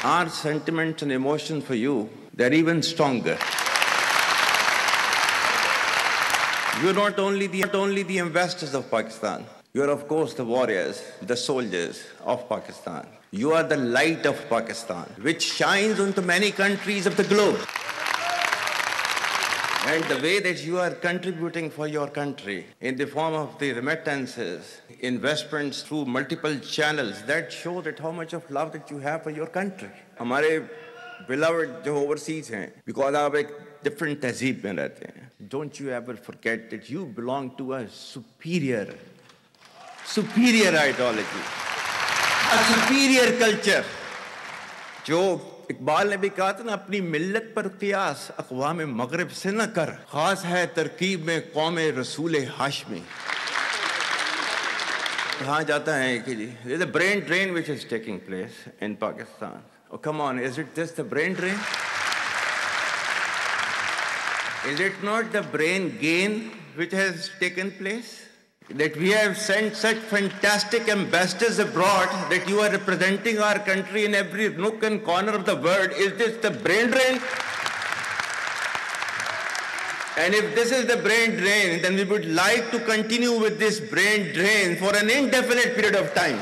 Our sentiments and emotions for you, they're even stronger. You're not only the ambassadors of Pakistan. You're, of course, the warriors, the soldiers of Pakistan. You are the light of Pakistan, which shines onto many countries of the globe. And the way that you are contributing for your country in the form of the remittances, investments through multiple channels, that show that how much of love that you have for your country. हमारे beloved जो overseas हैं, because आप एक different तहजीब में रहते हैं. Don't you ever forget that you belong to a superior ideology, a superior culture. जो इकबाल ने भी कहा था ना, अपनी मिल्लत पर क़ियास अक़वाम मग़रिब से न कर, ख़ास है तरकीब में क़ौम रसूल हाशमी. कहा जाता है कि जी, there's a brain drain which is taking place in Pakistan. Oh, come on, is it just the brain drain? Is it not the brain gain which has taken place? That we have sent such fantastic ambassadors abroad that you are representing our country in every nook and corner of the world. Is this the brain drain? And if this is the brain drain, then we would like to continue with this brain drain for an indefinite period of time.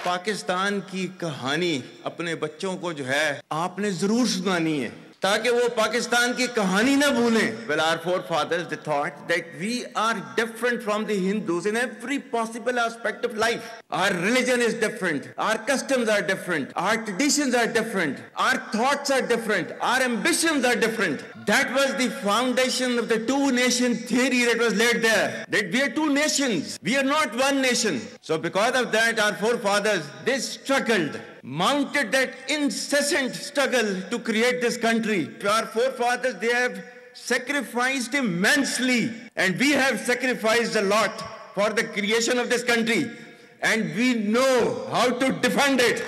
Pakistan की कहानी अपने बच्चों को जो है आपने जरूर सुनानी है, ताकि वो पाकिस्तान की कहानी ना भूलें. Well, our forefathers, they thought that we are different from the Hindus in every possible aspect of life. Our religion is different, our customs are different, our traditions are different, our thoughts are different, our ambitions are different. That was the foundation of the two-nation theory that was laid there. That we are two nations, we are not one nation. So because of that, our forefathers, they struggled, mounted that incessant struggle to create this country. Our forefathers, they have sacrificed immensely, and we have sacrificed a lot for the creation of this country, and we know how to defend it.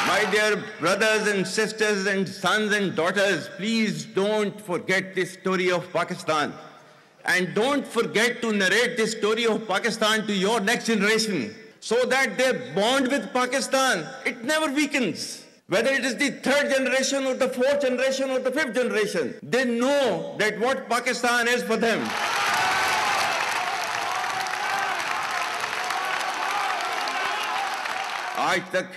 My dear brothers and sisters and sons and daughters, please don't forget this story of Pakistan. And don't forget to narrate this story of Pakistan to your next generation, so that their bond with Pakistan, it never weakens. Whether it is the third generation or the fourth generation or the fifth generation, they know that what Pakistan is for them. आज तक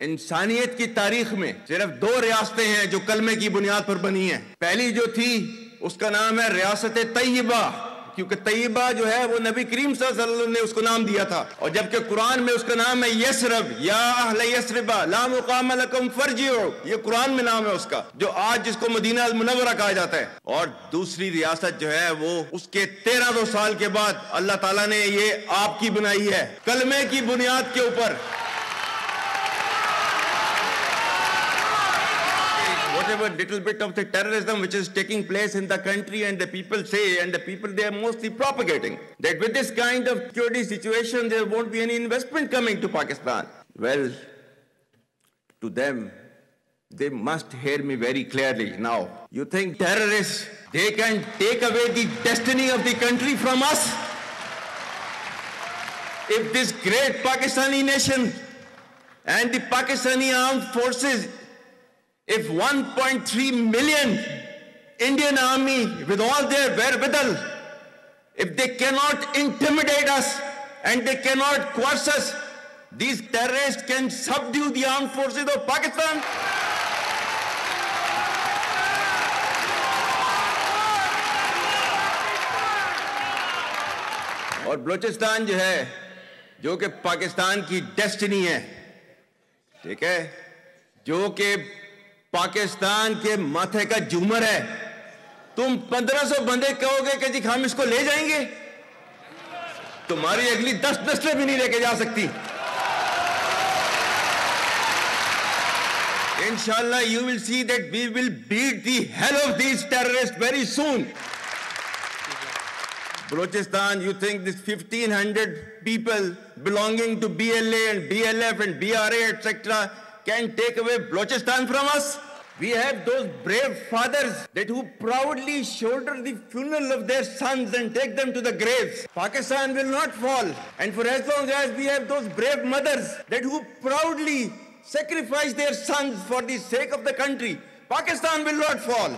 इंसानियत की तारीख में सिर्फ दो रियासतें हैं जो कलमे की बुनियाद पर बनी हैं. पहली जो थी उसका नाम है रियासत तैयबा, क्योंकि तैयबा जो है वो नबी करीम सल्लल्लाहु अलैहि वसल्लम ने उसको नाम दिया था. और जबकि कुरान में उसका नाम है यसरब, या अहल यसरबा ला मुकाम लकुम फरजिउ, ये कुरान में नाम है उसका, जो आज जिसको मदीना अल मुनव्वरा कहा जाता है. और दूसरी रियासत जो है वो उसके 1300 साल के बाद अल्लाह ताला ने ये आपकी बनाई है, कलमे की बुनियाद के ऊपर. Whatever little bit of the terrorism which is taking place in the country, and the people say, and the people they are mostly propagating, that with this kind of security situation there won't be any investment coming to Pakistan. Well, to them, they must hear me very clearly now. You think terrorists, they can take away the destiny of the country from us? If this great Pakistani nation and the Pakistani armed forces, if 1.3 million Indian army with all their wherewithal, if they cannot intimidate us and they cannot coerce us, these terrorists can subdue the armed forces of Pakistan. और बलूचिस्तान जो है, जो कि पाकिस्तान की destiny है, ठीक है, जो कि पाकिस्तान के माथे का झूमर है, तुम 1500 बंदे कहोगे कि जी हम इसको ले जाएंगे, तुम्हारी अगली 10 नस्लें भी नहीं लेके जा सकती. Inshallah, you will see that we will beat the hell of these terrorists very soon. Balochistan, you think this 1,500 people belonging to BLA and BLF and BRA, etc., can take away Balochistan from us? We have those brave fathers that who proudly shoulder the funeral of their sons and take them to the graves. Pakistan will not fall. And for as long as we have those brave mothers that who proudly sacrifice their sons for the sake of the country, Pakistan will not fall.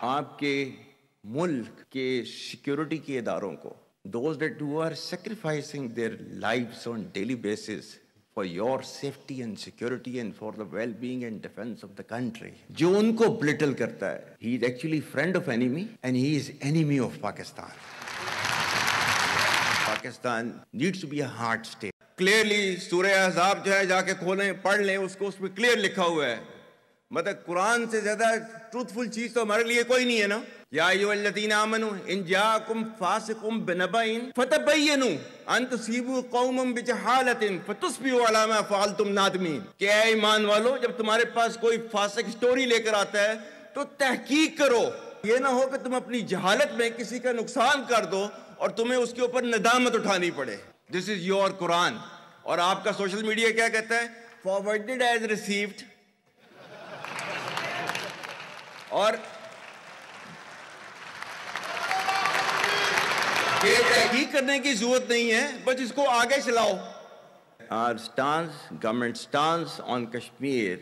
आपके मुल्क के security के इदारों को, those that who are sacrificing their lives on daily basis for your safety and security and for the well-being and defense of the country, जो उनको belittle करता है, he is actually friend of enemy and he is enemy of Pakistan. Pakistan needs to be a hard state. Clearly सूरह अहज़ाब जो है जाके खोलें पढ़ लें, उसको उसमें क्लियर लिखा हुआ है. मतलब कुरान से ज्यादा ट्रूथफुल चीज तो हमारे लिए कोई नहीं है ना. या अय्युहल्लज़ीना आमनू इन जाअकुम फासिकुम बिनबइन फतबय्यनु अन तुसीबू कौमम बिजहालतिन फतुस्बिहू अला मा फअलतुम नादिमीन. कि ऐ ईमान वालो, जब तुम्हारे पास कोई फासिक स्टोरी लेकर आता है तो तहकीक करो. ये ना हो कि तुम अपनी जहालत में किसी का नुकसान कर दो और तुम्हें उसके ऊपर नदामत उठानी पड़े. This is your Quran. और आपका सोशल मीडिया क्या कहता है? Forwarded as received. और ये तहकीक करने की जरूरत नहीं है, बस इसको आगे चलाओ. Our stance, government stance on Kashmir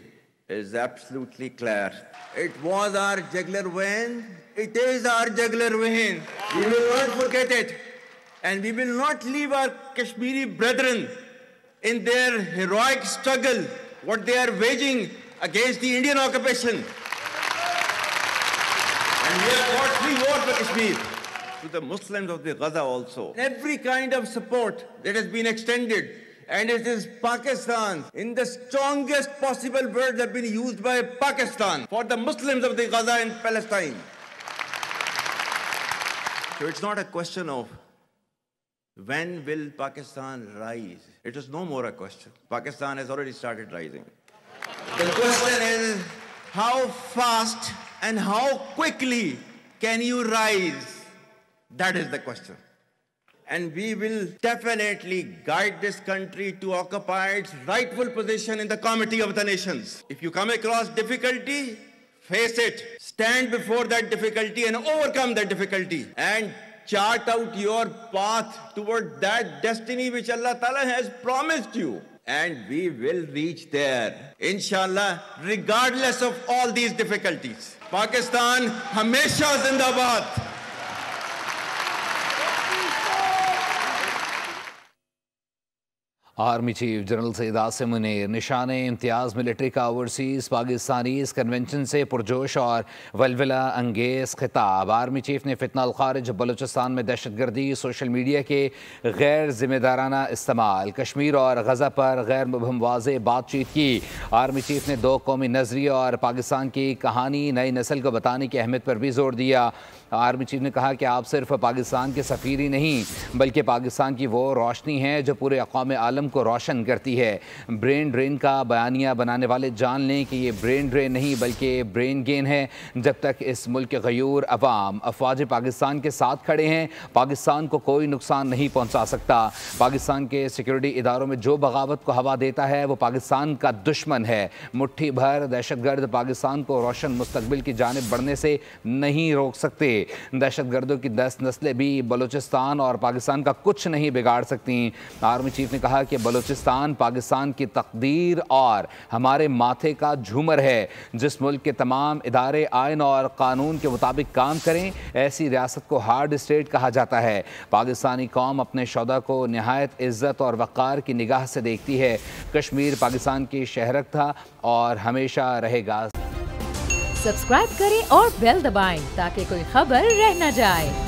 is absolutely clear. It was our jugular vein. It is our jugular vein. We will not forget it, and we will not leave our Kashmiri brethren in their heroic struggle, what they are waging against the Indian occupation. And we have fought free war for Kashmir. To the Muslims of the Gaza also, every kind of support that has been extended, and it is Pakistan, in the strongest possible words have been used by Pakistan for the Muslims of the Gaza and Palestine. So it's not a question of when will Pakistan rise. It is no more a question. Pakistan has already started rising. The question is how fast and how quickly can you rise? That is the question. And we will definitely guide this country to occupy its rightful position in the Committee of the Nations. If you come across difficulty, face it. Stand before that difficulty and overcome that difficulty. And chart out your path toward that destiny which Allah Ta'ala has promised you. And we will reach there, inshallah, regardless of all these difficulties. Pakistan, Hamesha Zindabad. Army chief general Syed Asim Munir Nishan Imtiaz military का overseas Pakistani इस convention से पुरजोश और वलवला अंगेज़ खिताब. Army chief ने फितना खारिज बलूचिस्तान में दहशतगर्दी, सोशल मीडिया के गैर जिम्मेदाराना इस्तेमाल, कश्मीर और गज़ा पर गैर मुबहम वाज़ेह बातचीत की. आर्मी चीफ ने दो कौमी नज़रिया और पाकिस्तान की कहानी नई नस्ल को बताने की अहमियत पर भी जोर दिया. आर्मी चीफ ने कहा कि आप सिर्फ पाकिस्तान के सफ़ीर ही नहीं बल्कि पाकिस्तान की वो रोशनी है जो पूरे अक़वाम आलम को रोशन करती है. ब्रेन ड्रेन का बयानिया बनाने वाले जान लें कि ये ब्रेन ड्रेन नहीं बल्कि ब्रेन गेन है. जब तक इस मुल्क के गयूर अवाम अफवाज पाकिस्तान के साथ खड़े हैं, पाकिस्तान को कोई नुकसान नहीं पहुँचा सकता. पाकिस्तान के सिक्योरिटी इदारों में जो बगावत को हवा देता है वो पाकिस्तान का दुश्मन है. मुट्ठी भर दहशतगर्द पाकिस्तान को रोशन मुस्तकबिल की जानिब बढ़ने से नहीं रोक सकते. दहशतगर्दों की 10 नस्लें भी बलूचिस्तान और पाकिस्तान का कुछ नहीं बिगाड़ सकती. आर्मी चीफ ने कहा कि बलूचिस्तान पाकिस्तान की तकदीर और हमारे माथे का झूमर है. जिस मुल्क के तमाम इदारे आइन और कानून के मुताबिक काम करें, ऐसी रियासत को हार्ड स्टेट कहा जाता है. पाकिस्तानी कौम अपने शौदा को नहायत इज्जत और वक़ार की निगाह से देखती है. कश्मीर पाकिस्तान की शहरत था और हमेशा रहेगा. सब्सक्राइब करें और बेल दबाएं ताकि कोई खबर रह न जाए.